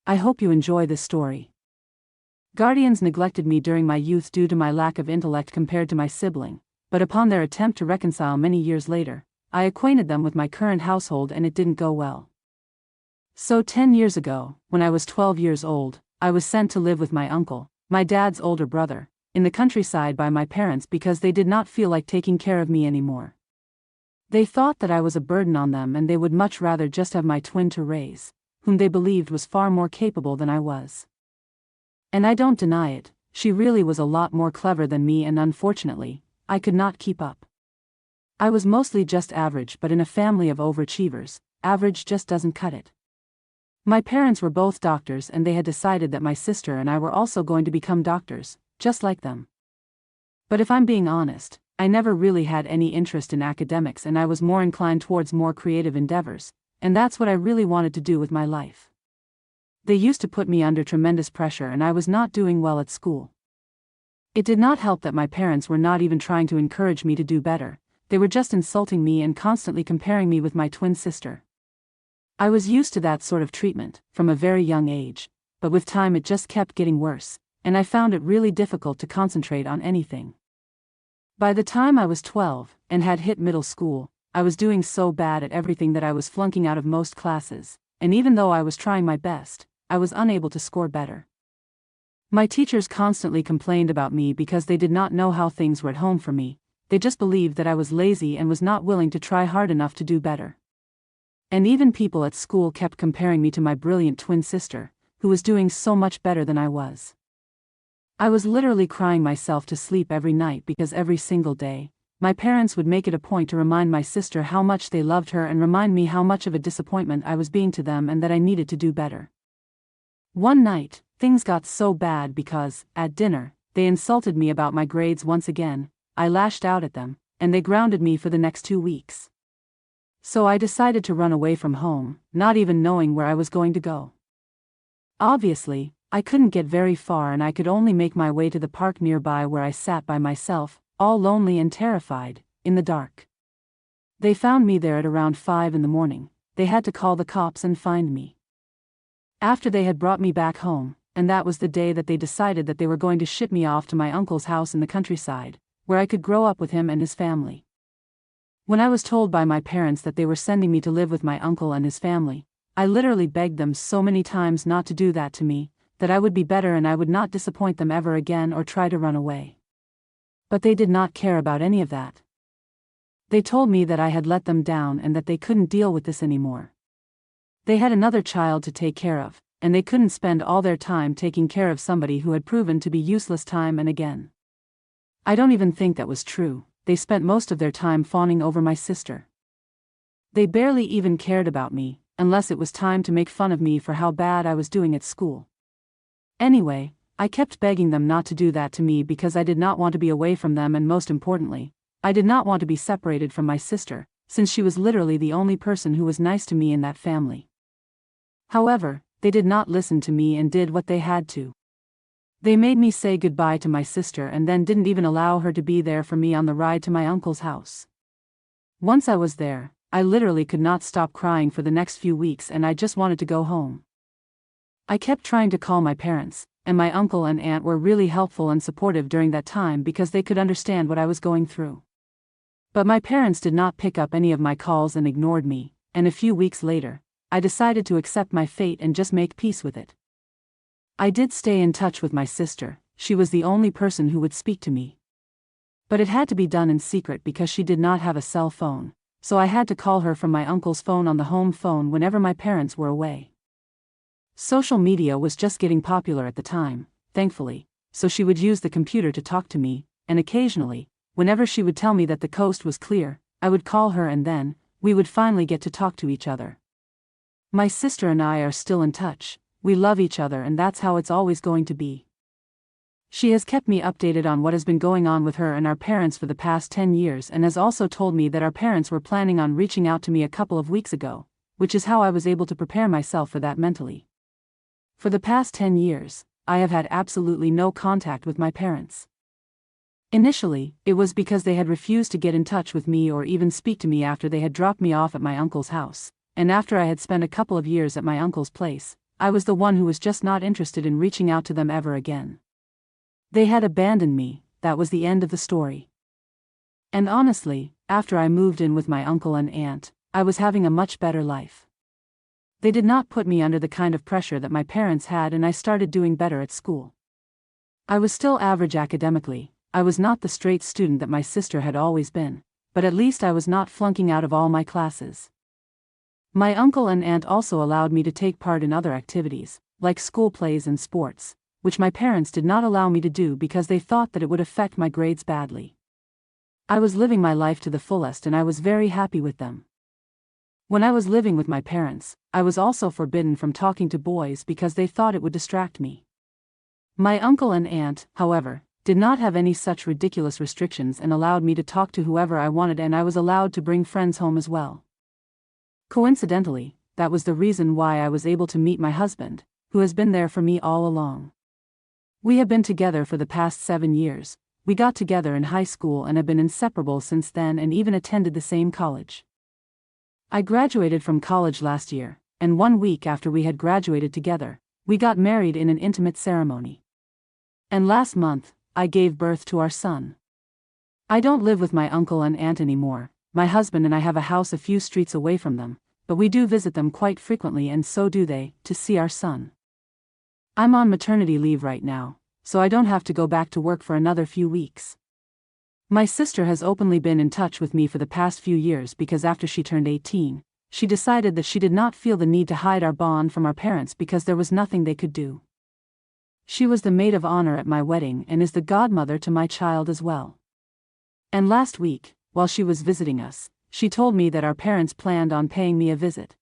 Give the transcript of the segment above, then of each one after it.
I hope you enjoy this story. Guardians neglected me during my youth due to my lack of intellect compared to my sibling, but upon their attempt to reconcile many years later, I acquainted them with my current household and it didn't go well. So 10 years ago, when I was 12 years old, I was sent to live with my uncle, my dad's older brother, in the countryside by my parents because they did not feel like taking care of me anymore. They thought that I was a burden on them and they would much rather just have my twin to raise, whom they believed was far more capable than I was. And I don't deny it, she really was a lot more clever than me and unfortunately, I could not keep up. I was mostly just average, but in a family of overachievers, average just doesn't cut it. My parents were both doctors and they had decided that my sister and I were also going to become doctors, just like them. But if I'm being honest, I never really had any interest in academics and I was more inclined towards more creative endeavors, and that's what I really wanted to do with my life. They used to put me under tremendous pressure and I was not doing well at school. It did not help that my parents were not even trying to encourage me to do better, they were just insulting me and constantly comparing me with my twin sister. I was used to that sort of treatment, from a very young age, but with time it just kept getting worse, and I found it really difficult to concentrate on anything. By the time I was 12, and had hit middle school, I was doing so bad at everything that I was flunking out of most classes, and even though I was trying my best, I was unable to score better. My teachers constantly complained about me because they did not know how things were at home for me, they just believed that I was lazy and was not willing to try hard enough to do better. And even people at school kept comparing me to my brilliant twin sister, who was doing so much better than I was. I was literally crying myself to sleep every night because every single day, my parents would make it a point to remind my sister how much they loved her and remind me how much of a disappointment I was being to them and that I needed to do better. One night, things got so bad because, at dinner, they insulted me about my grades once again. I lashed out at them, and they grounded me for the next 2 weeks. So I decided to run away from home, not even knowing where I was going to go. Obviously, I couldn't get very far and I could only make my way to the park nearby where I sat by myself, all lonely and terrified, in the dark. They found me there at around 5 in the morning. They had to call the cops and find me. After they had brought me back home, and that was the day that they decided that they were going to ship me off to my uncle's house in the countryside, where I could grow up with him and his family. When I was told by my parents that they were sending me to live with my uncle and his family, I literally begged them so many times not to do that to me, that I would be better and I would not disappoint them ever again or try to run away. But they did not care about any of that. They told me that I had let them down and that they couldn't deal with this anymore. They had another child to take care of, and they couldn't spend all their time taking care of somebody who had proven to be useless time and again. I don't even think that was true, they spent most of their time fawning over my sister. They barely even cared about me, unless it was time to make fun of me for how bad I was doing at school. Anyway, I kept begging them not to do that to me because I did not want to be away from them and most importantly, I did not want to be separated from my sister, since she was literally the only person who was nice to me in that family. However, they did not listen to me and did what they had to. They made me say goodbye to my sister and then didn't even allow her to be there for me on the ride to my uncle's house. Once I was there, I literally could not stop crying for the next few weeks and I just wanted to go home. I kept trying to call my parents, and my uncle and aunt were really helpful and supportive during that time because they could understand what I was going through. But my parents did not pick up any of my calls and ignored me, and a few weeks later, I decided to accept my fate and just make peace with it. I did stay in touch with my sister, she was the only person who would speak to me. But it had to be done in secret because she did not have a cell phone, so I had to call her from my uncle's phone on the home phone whenever my parents were away. Social media was just getting popular at the time, thankfully, so she would use the computer to talk to me, and occasionally, whenever she would tell me that the coast was clear, I would call her and then, we would finally get to talk to each other. My sister and I are still in touch, we love each other and that's how it's always going to be. She has kept me updated on what has been going on with her and our parents for the past 10 years and has also told me that our parents were planning on reaching out to me a couple of weeks ago, which is how I was able to prepare myself for that mentally. For the past 10 years, I have had absolutely no contact with my parents. Initially, it was because they had refused to get in touch with me or even speak to me after they had dropped me off at my uncle's house, and after I had spent a couple of years at my uncle's place, I was the one who was just not interested in reaching out to them ever again. They had abandoned me, that was the end of the story. And honestly, after I moved in with my uncle and aunt, I was having a much better life. They did not put me under the kind of pressure that my parents had, and I started doing better at school. I was still average academically, I was not the straight student that my sister had always been, but at least I was not flunking out of all my classes. My uncle and aunt also allowed me to take part in other activities, like school plays and sports, which my parents did not allow me to do because they thought that it would affect my grades badly. I was living my life to the fullest and I was very happy with them. When I was living with my parents, I was also forbidden from talking to boys because they thought it would distract me. My uncle and aunt, however, did not have any such ridiculous restrictions and allowed me to talk to whoever I wanted, and I was allowed to bring friends home as well. Coincidentally, that was the reason why I was able to meet my husband, who has been there for me all along. We have been together for the past 7 years. We got together in high school and have been inseparable since then and even attended the same college. I graduated from college last year, and 1 week after we had graduated together, we got married in an intimate ceremony. And last month, I gave birth to our son. I don't live with my uncle and aunt anymore. My husband and I have a house a few streets away from them, but we do visit them quite frequently, and so do they, to see our son. I'm on maternity leave right now, so I don't have to go back to work for another few weeks. My sister has openly been in touch with me for the past few years because after she turned 18, she decided that she did not feel the need to hide our bond from our parents because there was nothing they could do. She was the maid of honor at my wedding and is the godmother to my child as well. And last week, while she was visiting us, she told me that our parents planned on paying me a visit.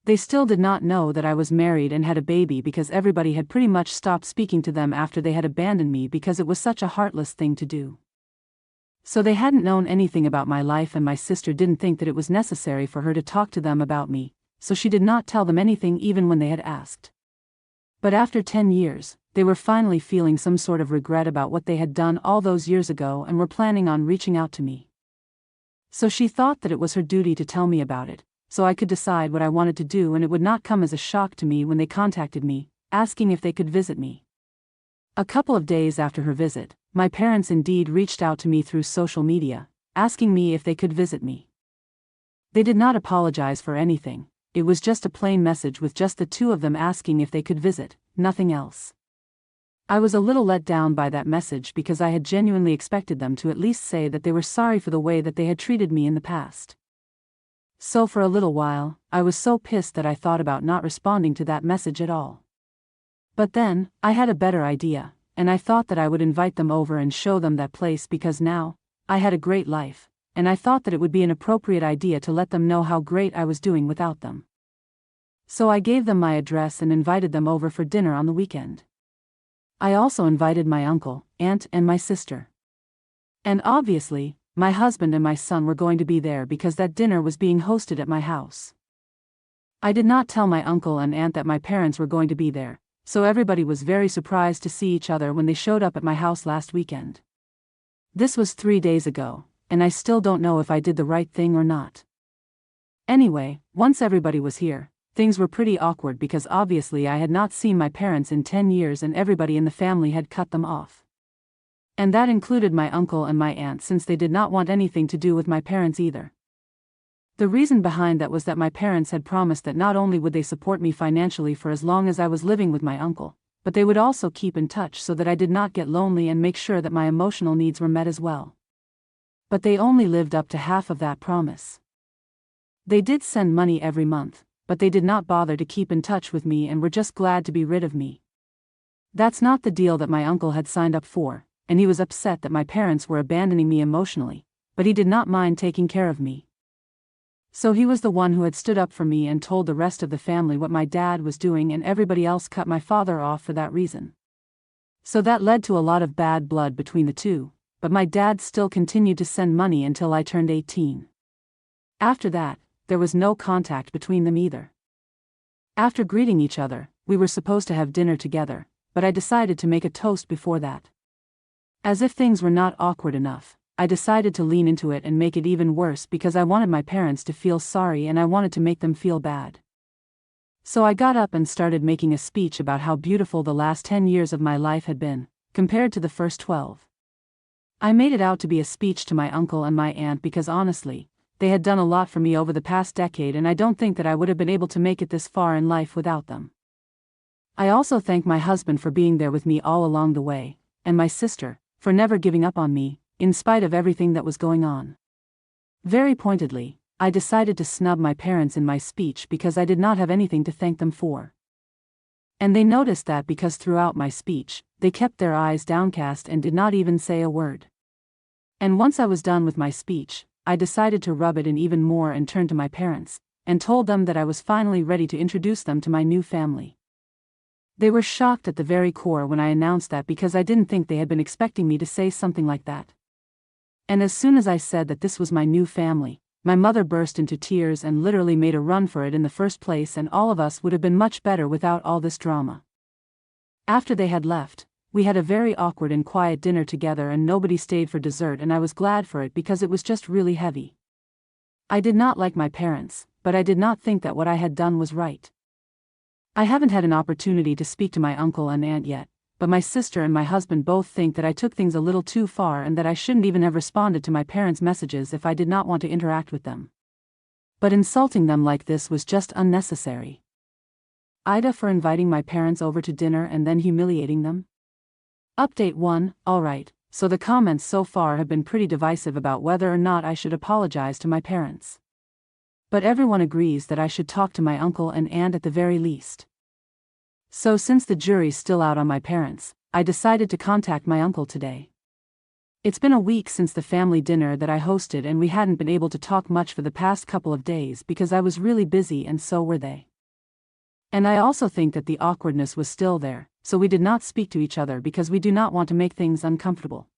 They still did not know that I was married and had a baby because everybody had pretty much stopped speaking to them after they had abandoned me because it was such a heartless thing to do. So they hadn't known anything about my life, and my sister didn't think that it was necessary for her to talk to them about me, so she did not tell them anything even when they had asked. But after 10 years, they were finally feeling some sort of regret about what they had done all those years ago and were planning on reaching out to me. So she thought that it was her duty to tell me about it, so I could decide what I wanted to do and it would not come as a shock to me when they contacted me, asking if they could visit me. A couple of days after her visit, my parents indeed reached out to me through social media, asking me if they could visit me. They did not apologize for anything, it was just a plain message with just the two of them asking if they could visit, nothing else. I was a little let down by that message because I had genuinely expected them to at least say that they were sorry for the way that they had treated me in the past. So for a little while, I was so pissed that I thought about not responding to that message at all. But then, I had a better idea, and I thought that I would invite them over and show them that place because now, I had a great life, and I thought that it would be an appropriate idea to let them know how great I was doing without them. So I gave them my address and invited them over for dinner on the weekend. I also invited my uncle, aunt, and my sister. And obviously, my husband and my son were going to be there because that dinner was being hosted at my house. I did not tell my uncle and aunt that my parents were going to be there, so everybody was very surprised to see each other when they showed up at my house last weekend. This was 3 days ago, and I still don't know if I did the right thing or not. Anyway, once everybody was here, things were pretty awkward because obviously I had not seen my parents in 10 years and everybody in the family had cut them off. And that included my uncle and my aunt, since they did not want anything to do with my parents either. The reason behind that was that my parents had promised that not only would they support me financially for as long as I was living with my uncle, but they would also keep in touch so that I did not get lonely and make sure that my emotional needs were met as well. But they only lived up to half of that promise. They did send money every month, but they did not bother to keep in touch with me and were just glad to be rid of me. That's not the deal that my uncle had signed up for, and he was upset that my parents were abandoning me emotionally, but he did not mind taking care of me. So he was the one who had stood up for me and told the rest of the family what my dad was doing, and everybody else cut my father off for that reason. So that led to a lot of bad blood between the two, but my dad still continued to send money until I turned 18. After that, there was no contact between them either. After greeting each other, we were supposed to have dinner together, but I decided to make a toast before that. As if things were not awkward enough, I decided to lean into it and make it even worse because I wanted my parents to feel sorry and I wanted to make them feel bad. So I got up and started making a speech about how beautiful the last 10 years of my life had been, compared to the first 12. I made it out to be a speech to my uncle and my aunt because honestly, they had done a lot for me over the past decade and I don't think that I would have been able to make it this far in life without them. I also thank my husband for being there with me all along the way, and my sister, for never giving up on me, in spite of everything that was going on. Very pointedly, I decided to snub my parents in my speech because I did not have anything to thank them for. And they noticed that because throughout my speech, they kept their eyes downcast and did not even say a word. And once I was done with my speech, I decided to rub it in even more and turned to my parents, and told them that I was finally ready to introduce them to my new family. They were shocked at the very core when I announced that because I didn't think they had been expecting me to say something like that. And as soon as I said that this was my new family, my mother burst into tears and literally made a run for it in the first place, and all of us would have been much better without all this drama. After they had left, we had a very awkward and quiet dinner together and nobody stayed for dessert, and I was glad for it because it was just really heavy. I did not like my parents, but I did not think that what I had done was right. I haven't had an opportunity to speak to my uncle and aunt yet, but my sister and my husband both think that I took things a little too far and that I shouldn't even have responded to my parents' messages if I did not want to interact with them. But insulting them like this was just unnecessary. Ida for inviting my parents over to dinner and then humiliating them. Update 1, alright, so the comments so far have been pretty divisive about whether or not I should apologize to my parents. But everyone agrees that I should talk to my uncle and aunt at the very least. So since the jury's still out on my parents, I decided to contact my uncle today. It's been a week since the family dinner that I hosted and we hadn't been able to talk much for the past couple of days because I was really busy and so were they. And I also think that the awkwardness was still there, so we did not speak to each other because we do not want to make things uncomfortable.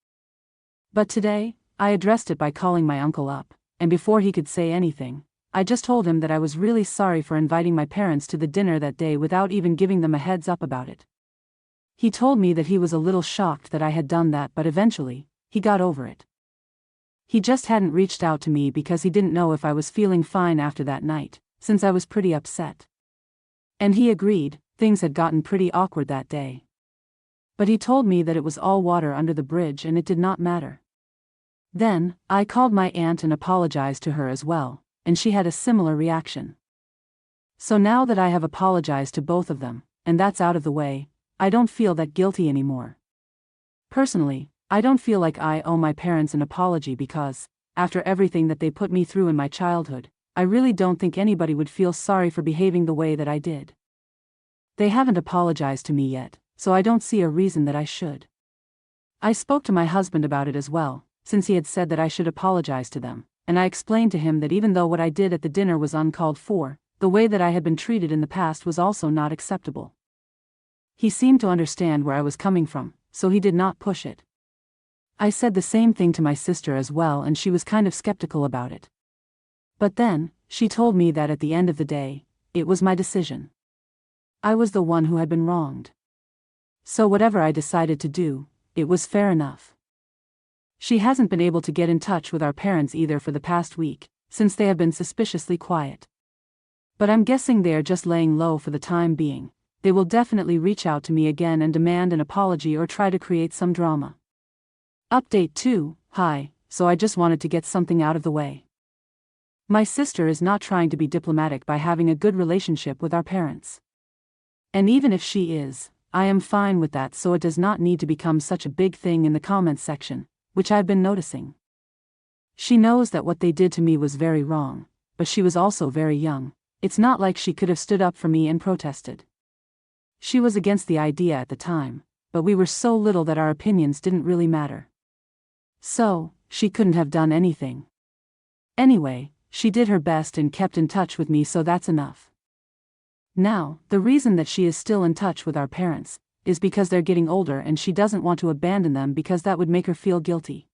But today, I addressed it by calling my uncle up, and before he could say anything, I just told him that I was really sorry for inviting my parents to the dinner that day without even giving them a heads up about it. He told me that he was a little shocked that I had done that, but eventually, he got over it. He just hadn't reached out to me because he didn't know if I was feeling fine after that night, since I was pretty upset. And he agreed, things had gotten pretty awkward that day. But he told me that it was all water under the bridge and it did not matter. Then, I called my aunt and apologized to her as well, and she had a similar reaction. So now that I have apologized to both of them, and that's out of the way, I don't feel that guilty anymore. Personally, I don't feel like I owe my parents an apology because, after everything that they put me through in my childhood, I really don't think anybody would feel sorry for behaving the way that I did. They haven't apologized to me yet, so I don't see a reason that I should. I spoke to my husband about it as well, since he had said that I should apologize to them. And I explained to him that even though what I did at the dinner was uncalled for, the way that I had been treated in the past was also not acceptable. He seemed to understand where I was coming from, so he did not push it. I said the same thing to my sister as well, and she was kind of skeptical about it. But then, she told me that at the end of the day, it was my decision. I was the one who had been wronged. So whatever I decided to do, it was fair enough. She hasn't been able to get in touch with our parents either for the past week, since they have been suspiciously quiet. But I'm guessing they're just laying low for the time being. They will definitely reach out to me again and demand an apology or try to create some drama. Update 2, hi, so I just wanted to get something out of the way. My sister is not trying to be diplomatic by having a good relationship with our parents. And even if she is, I am fine with that, so it does not need to become such a big thing in the comments section, which I've been noticing. She knows that what they did to me was very wrong, but she was also very young. It's not like she could have stood up for me and protested. She was against the idea at the time, but we were so little that our opinions didn't really matter. So, she couldn't have done anything. Anyway, she did her best and kept in touch with me, so that's enough. Now, the reason that she is still in touch with our parents is because they're getting older and she doesn't want to abandon them because that would make her feel guilty.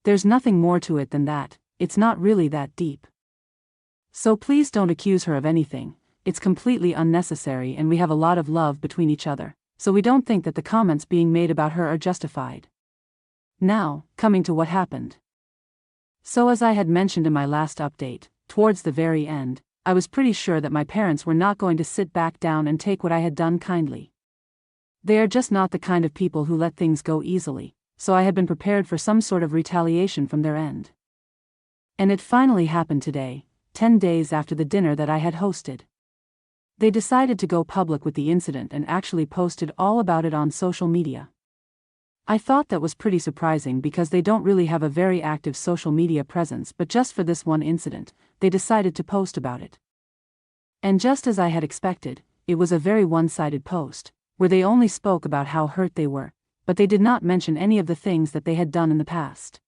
There's nothing more to it than that, it's not really that deep. So please don't accuse her of anything, it's completely unnecessary and we have a lot of love between each other, so we don't think that the comments being made about her are justified. Now, coming to what happened. So as I had mentioned in my last update, towards the very end, I was pretty sure that my parents were not going to sit back down and take what I had done kindly. They are just not the kind of people who let things go easily, so I had been prepared for some sort of retaliation from their end. And it finally happened today, 10 days after the dinner that I had hosted. They decided to go public with the incident and actually posted all about it on social media. I thought that was pretty surprising because they don't really have a very active social media presence, but just for this one incident, they decided to post about it. And just as I had expected, it was a very one-sided post, where they only spoke about how hurt they were, but they did not mention any of the things that they had done in the past.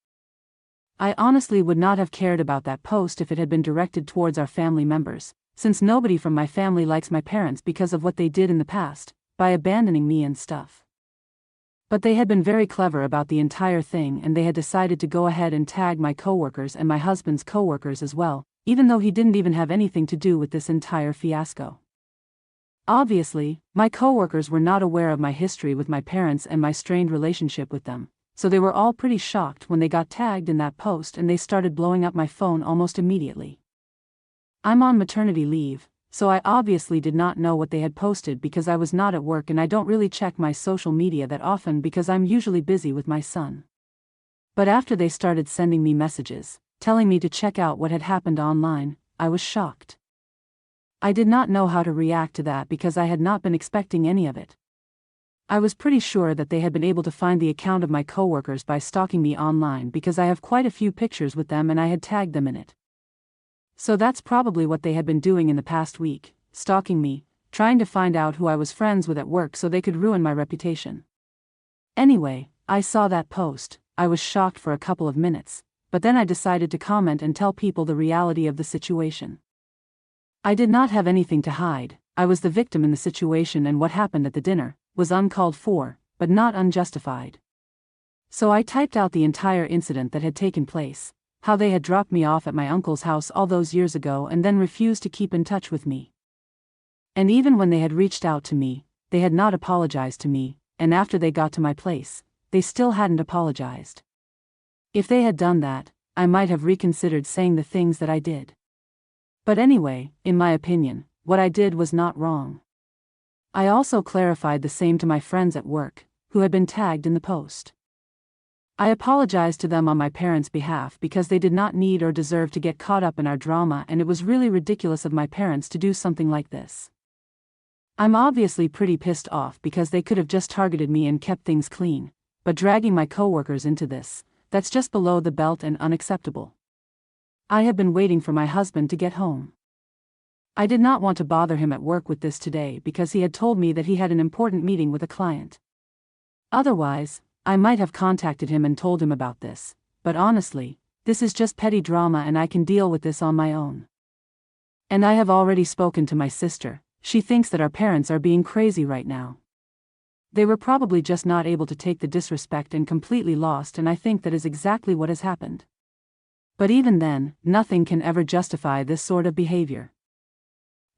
I honestly would not have cared about that post if it had been directed towards our family members, since nobody from my family likes my parents because of what they did in the past, by abandoning me and stuff. But they had been very clever about the entire thing, and they had decided to go ahead and tag my coworkers and my husband's coworkers as well, even though he didn't even have anything to do with this entire fiasco. Obviously, my coworkers were not aware of my history with my parents and my strained relationship with them, so they were all pretty shocked when they got tagged in that post, and they started blowing up my phone almost immediately. I'm on maternity leave, so I obviously did not know what they had posted because I was not at work and I don't really check my social media that often because I'm usually busy with my son. But after they started sending me messages, telling me to check out what had happened online, I was shocked. I did not know how to react to that because I had not been expecting any of it. I was pretty sure that they had been able to find the account of my coworkers by stalking me online because I have quite a few pictures with them and I had tagged them in it. So that's probably what they had been doing in the past week, stalking me, trying to find out who I was friends with at work so they could ruin my reputation. Anyway, I saw that post. I was shocked for a couple of minutes, but then I decided to comment and tell people the reality of the situation. I did not have anything to hide. I was the victim in the situation, and what happened at the dinner was uncalled for, but not unjustified. So I typed out the entire incident that had taken place, how they had dropped me off at my uncle's house all those years ago and then refused to keep in touch with me. And even when they had reached out to me, they had not apologized to me, and after they got to my place, they still hadn't apologized. If they had done that, I might have reconsidered saying the things that I did. But anyway, in my opinion, what I did was not wrong. I also clarified the same to my friends at work, who had been tagged in the post. I apologized to them on my parents' behalf because they did not need or deserve to get caught up in our drama, and it was really ridiculous of my parents to do something like this. I'm obviously pretty pissed off because they could have just targeted me and kept things clean, but dragging my coworkers into this, that's just below the belt and unacceptable. I have been waiting for my husband to get home. I did not want to bother him at work with this today because he had told me that he had an important meeting with a client. Otherwise, I might have contacted him and told him about this, but honestly, this is just petty drama and I can deal with this on my own. And I have already spoken to my sister. She thinks that our parents are being crazy right now. They were probably just not able to take the disrespect and completely lost, and I think that is exactly what has happened. But even then, nothing can ever justify this sort of behavior.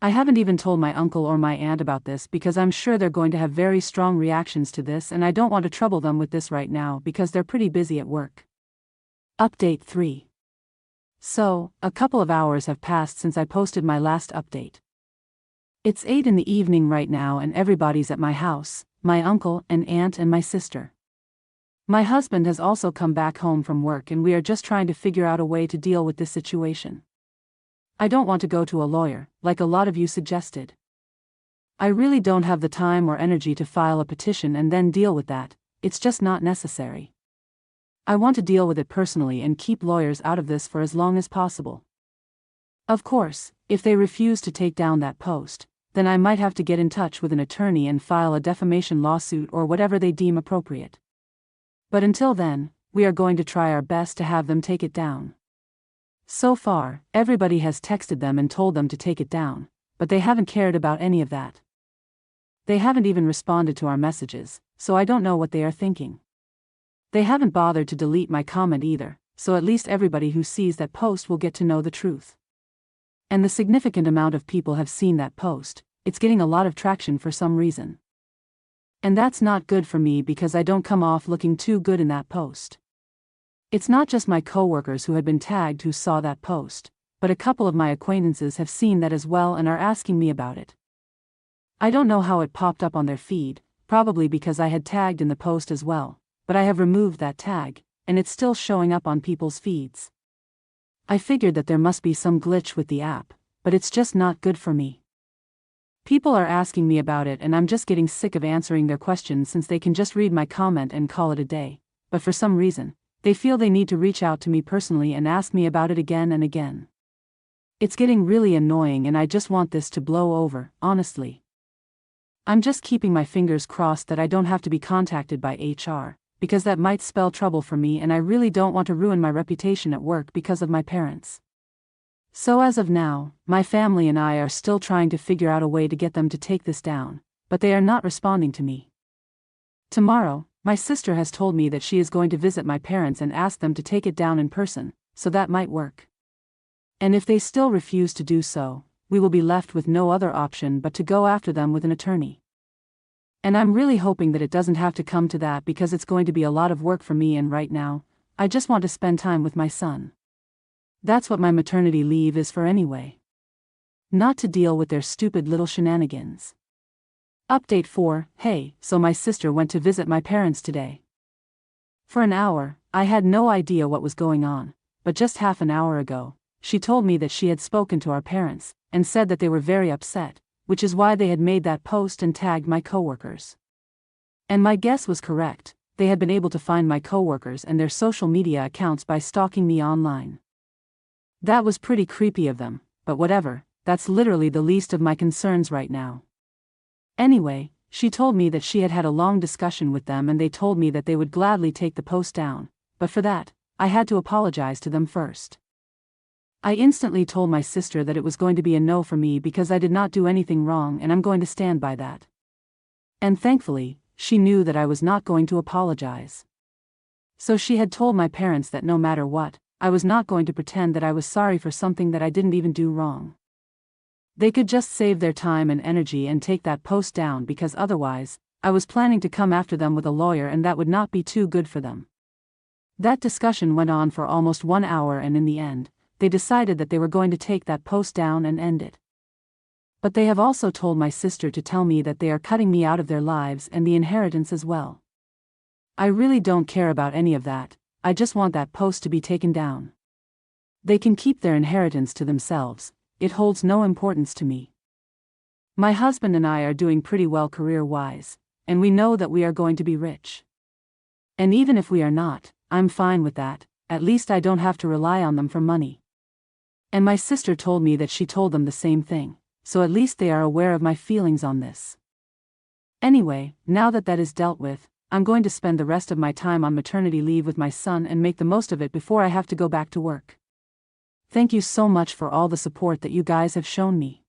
I haven't even told my uncle or my aunt about this because I'm sure they're going to have very strong reactions to this, and I don't want to trouble them with this right now because they're pretty busy at work. Update 3. So, a couple of hours have passed since I posted my last update. It's 8 in the evening right now and everybody's at my house, my uncle and aunt and my sister. My husband has also come back home from work and we are just trying to figure out a way to deal with this situation. I don't want to go to a lawyer, like a lot of you suggested. I really don't have the time or energy to file a petition and then deal with that. It's just not necessary. I want to deal with it personally and keep lawyers out of this for as long as possible. Of course, if they refuse to take down that post, then I might have to get in touch with an attorney and file a defamation lawsuit or whatever they deem appropriate. But until then, we are going to try our best to have them take it down. So far, everybody has texted them and told them to take it down, but they haven't cared about any of that. They haven't even responded to our messages, so I don't know what they are thinking. They haven't bothered to delete my comment either, so at least everybody who sees that post will get to know the truth. And the significant amount of people have seen that post. It's getting a lot of traction for some reason. And that's not good for me because I don't come off looking too good in that post. It's not just my coworkers who had been tagged who saw that post, but a couple of my acquaintances have seen that as well and are asking me about it. I don't know how it popped up on their feed, probably because I had tagged in the post as well, but I have removed that tag, and it's still showing up on people's feeds. I figured that there must be some glitch with the app, but it's just not good for me. People are asking me about it and I'm just getting sick of answering their questions since they can just read my comment and call it a day, but for some reason, they feel they need to reach out to me personally and ask me about it again and again. It's getting really annoying and I just want this to blow over, honestly. I'm just keeping my fingers crossed that I don't have to be contacted by HR, because that might spell trouble for me and I really don't want to ruin my reputation at work because of my parents. So as of now, my family and I are still trying to figure out a way to get them to take this down, but they are not responding to me. Tomorrow, my sister has told me that she is going to visit my parents and ask them to take it down in person, so that might work. And if they still refuse to do so, we will be left with no other option but to go after them with an attorney. And I'm really hoping that it doesn't have to come to that because it's going to be a lot of work for me and right now, I just want to spend time with my son. That's what my maternity leave is for anyway. Not to deal with their stupid little shenanigans. Update 4, hey, so my sister went to visit my parents today. For an hour, I had no idea what was going on, but just half an hour ago, she told me that she had spoken to our parents, and said that they were very upset, which is why they had made that post and tagged my coworkers. And my guess was correct, they had been able to find my coworkers and their social media accounts by stalking me online. That was pretty creepy of them, but whatever, that's literally the least of my concerns right now. Anyway, she told me that she had had a long discussion with them and they told me that they would gladly take the post down, but for that, I had to apologize to them first. I instantly told my sister that it was going to be a no for me because I did not do anything wrong and I'm going to stand by that. And thankfully, she knew that I was not going to apologize. So she had told my parents that no matter what, I was not going to pretend that I was sorry for something that I didn't even do wrong. They could just save their time and energy and take that post down because otherwise, I was planning to come after them with a lawyer and that would not be too good for them. That discussion went on for almost 1 hour and in the end, they decided that they were going to take that post down and end it. But they have also told my sister to tell me that they are cutting me out of their lives and the inheritance as well. I really don't care about any of that, I just want that post to be taken down. They can keep their inheritance to themselves, it holds no importance to me. My husband and I are doing pretty well career-wise, and we know that we are going to be rich. And even if we are not, I'm fine with that, at least I don't have to rely on them for money. And my sister told me that she told them the same thing, so at least they are aware of my feelings on this. Anyway, now that that is dealt with, I'm going to spend the rest of my time on maternity leave with my son and make the most of it before I have to go back to work. Thank you so much for all the support that you guys have shown me.